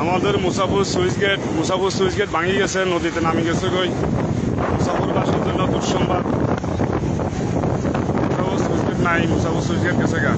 আমাদের মুসাফুর switch gate ভাঙি গেছে, নদীতে নামি গেছে কই। মুসাফুরবাসীর জন্য দুঃসংবাদ, মুসাফুর সুইচ গেট নাই, মুসাফুর সুইচ গেট গেছে গা।